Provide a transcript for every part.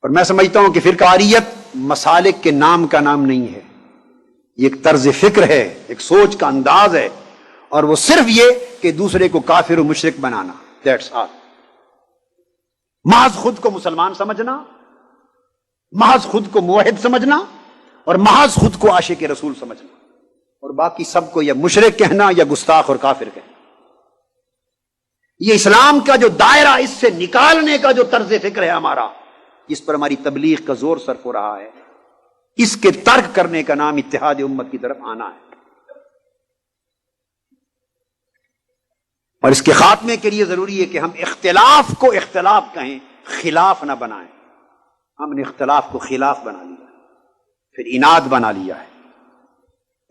اور میں سمجھتا ہوں کہ فرقواریت مسالک کے نام کا نام نہیں ہے، یہ ایک طرز فکر ہے، ایک سوچ کا انداز ہے، اور وہ صرف یہ کہ دوسرے کو کافر و مشرک بنانا، دیٹس آل۔ محض خود کو مسلمان سمجھنا، محض خود کو موحد سمجھنا، اور محض خود کو عاشق رسول سمجھنا، اور باقی سب کو یا مشرک کہنا یا گستاخ اور کافر کہنا۔ یہ اسلام کا جو دائرہ، اس سے نکالنے کا جو طرز فکر ہے ہمارا، اس پر ہماری تبلیغ کا زور صرف ہو رہا ہے، اس کے ترک کرنے کا نام اتحاد امت کی طرف آنا ہے، اور اس کے خاتمے کے لیے ضروری ہے کہ ہم اختلاف کو اختلاف کہیں، خلاف نہ بنائیں۔ ہم نے اختلاف کو خلاف بنا لیا، پھر اناد بنا لیا ہے۔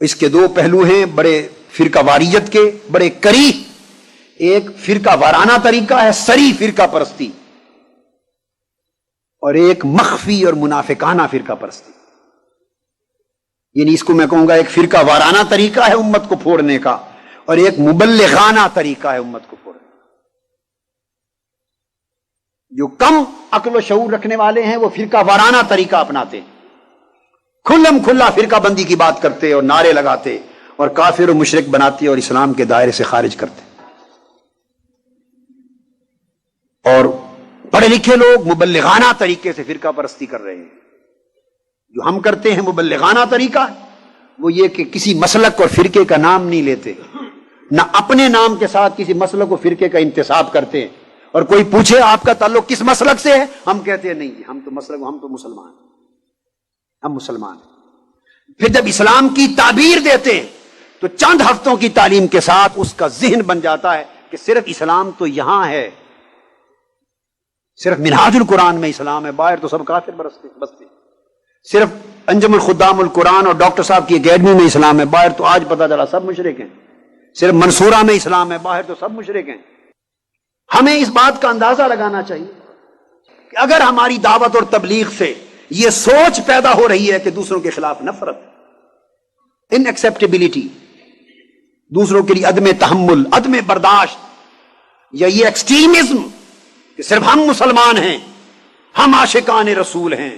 اس کے دو پہلو ہیں بڑے فرقہ واریت کے، بڑے کریہ۔ ایک فرقہ وارانہ طریقہ ہے، سری فرقہ پرستی، اور ایک مخفی اور منافقانہ فرقہ پرستی۔ یعنی اس کو میں کہوں گا ایک فرقہ وارانہ طریقہ ہے امت کو پھوڑنے کا، اور ایک مبلغانہ طریقہ ہے امت کو پھوڑنے کا۔ جو کم عقل و شعور رکھنے والے ہیں وہ فرقہ وارانہ طریقہ اپناتے ہیں، کھلم کھلا فرقہ بندی کی بات کرتے اور نعرے لگاتے اور کافر و مشرک بناتے اور اسلام کے دائرے سے خارج کرتے۔ اور پڑھے لکھے لوگ مبلغانہ طریقے سے فرقہ پرستی کر رہے ہیں۔ جو ہم کرتے ہیں مبلغانہ طریقہ وہ یہ کہ کسی مسلک اور فرقے کا نام نہیں لیتے، نہ اپنے نام کے ساتھ کسی مسلک و فرقے کا انتساب کرتے ہیں، اور کوئی پوچھے آپ کا تعلق کس مسلک سے ہے، ہم کہتے ہیں نہیں جی ہم تو مسلمان ہیں، ہم مسلمان ہیں۔ پھر جب اسلام کی تعبیر دیتے ہیں تو چند ہفتوں کی تعلیم کے ساتھ اس کا ذہن بن جاتا ہے کہ صرف اسلام تو یہاں ہے، صرف منہاج القرآن میں اسلام ہے، باہر تو سب کافر بستے، صرف انجم الخدام القرآن اور ڈاکٹر صاحب کی اکیڈمی میں اسلام ہے، باہر تو آج پتہ چلا سب مشرک ہیں، صرف منصورہ میں اسلام ہے، باہر تو سب مشرک ہیں۔ ہمیں اس بات کا اندازہ لگانا چاہیے کہ اگر ہماری دعوت اور تبلیغ سے یہ سوچ پیدا ہو رہی ہے کہ دوسروں کے خلاف نفرت، ان ایکسیپٹیبلٹی، دوسروں کے لیے عدم تحمل، عدم برداشت، یا یہ ایکسٹریمزم کہ صرف ہم مسلمان ہیں، ہم عاشقان رسول ہیں،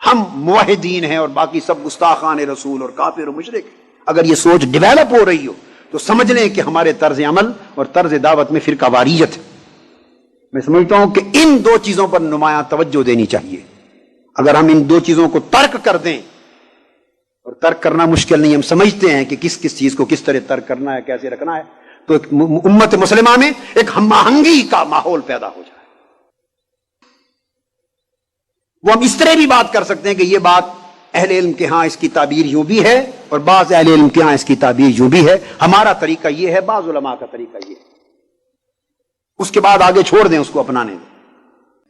ہم موحدین ہیں اور باقی سب گستاخان رسول اور کافر و مشرک، اگر یہ سوچ ڈیویلپ ہو رہی ہو تو سمجھ لیں کہ ہمارے طرز عمل اور طرز دعوت میں فرقہ واریت ہے۔ میں سمجھتا ہوں کہ ان دو چیزوں پر نمایاں توجہ دینی چاہیے۔ اگر ہم ان دو چیزوں کو ترک کر دیں، اور ترک کرنا مشکل نہیں، ہم سمجھتے ہیں کہ کس چیز کو کس طرح ترک کرنا ہے، کیسے رکھنا ہے، تو ایک امت مسلمہ میں ایک ہم آہنگی کا ماحول پیدا ہو جائے۔ وہ ہم اس طرح بھی بات کر سکتے ہیں کہ یہ بات اہل علم کے ہاں اس کی تعبیر یوں بھی ہے، اور بعض اہل علم کے ہاں اس کی تعبیر یوں بھی ہے، ہمارا طریقہ یہ ہے، بعض علماء کا طریقہ یہ ہے، اس کے بعد آگے چھوڑ دیں اس کو اپنانے دیں۔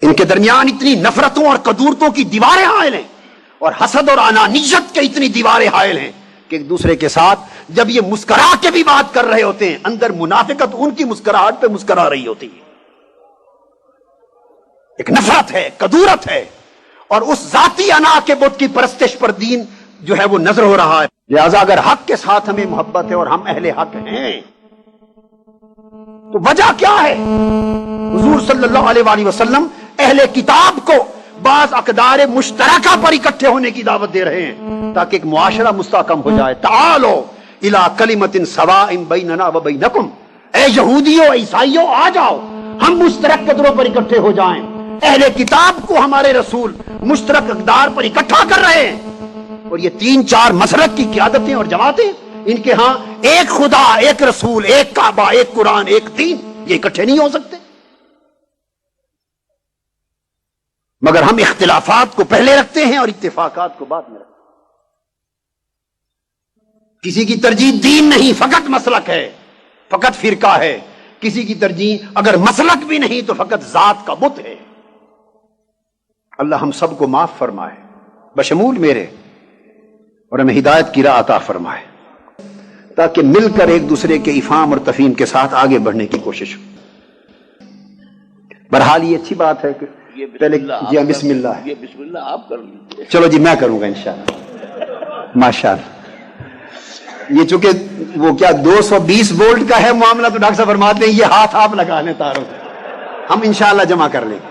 ان کے درمیان اتنی نفرتوں اور قدورتوں کی دیواریں حائل ہیں، اور حسد اور انانیت کے اتنی دیواریں حائل ہیں کہ ایک دوسرے کے ساتھ جب یہ مسکرا کے بھی بات کر رہے ہوتے ہیں، اندر منافقت ان کی مسکراہٹ پہ مسکرا رہی ہوتی ہے۔ ایک نفرت ہے، قدورت ہے، اور اس ذاتی انا کے بت کی پرستش پر دین جو ہے وہ نظر ہو رہا ہے۔ لہذا اگر حق کے ساتھ ہمیں محبت ہے اور ہم اہل حق ہیں تو وجہ کیا ہے؟ حضور صلی اللہ علیہ وآلہ وسلم اہل کتاب کو بعض اقدار مشترکہ پر اکٹھے ہونے کی دعوت دے رہے ہیں تاکہ ایک معاشرہ مستحکم ہو جائے۔ تعالوا الی کلمۃ سواء بیننا و بینکم، اے یہودیوں عیسائیوں آ جاؤ، ہم مشترک قدروں پر اکٹھے ہو جائیں۔ اہل کتاب کو ہمارے رسول مشترک اقدار پر اکٹھا کر رہے ہیں، اور یہ 3-4 مسلک کی قیادتیں اور جماعتیں، ان کے ہاں ایک خدا، ایک رسول، ایک کعبہ، ایک قرآن، ایک دین، یہ اکٹھے نہیں ہو سکتے۔ مگر ہم اختلافات کو پہلے رکھتے ہیں اور اتفاقات کو بعد میں رکھتے ہیں۔ کسی کی ترجیح دین نہیں، فقط مسلک ہے، فقط فرقہ ہے۔ کسی کی ترجیح اگر مسلک بھی نہیں تو فقط ذات کا بت ہے۔ اللہ ہم سب کو معاف فرمائے، بشمول میرے، اور ہمیں ہدایت کی راہ عطا فرمائے، تاکہ مل کر ایک دوسرے کے افہام اور تفہیم کے ساتھ آگے بڑھنے کی کوشش ہو۔ بہرحال یہ اچھی بات ہے کہ پہلے جی ہاں بسم اللہ، یہ بسم اللہ آپ کر لیجیے۔ چلو جی میں کروں گا انشاءاللہ، ماشاءاللہ۔ یہ چونکہ وہ کیا 220 وولٹ کا ہے معاملہ تو ڈاکٹر صاحب فرماتے ہیں یہ ہاتھ آپ لگا لیں تاروں سے، ہم انشاءاللہ جمع کر لیں گے۔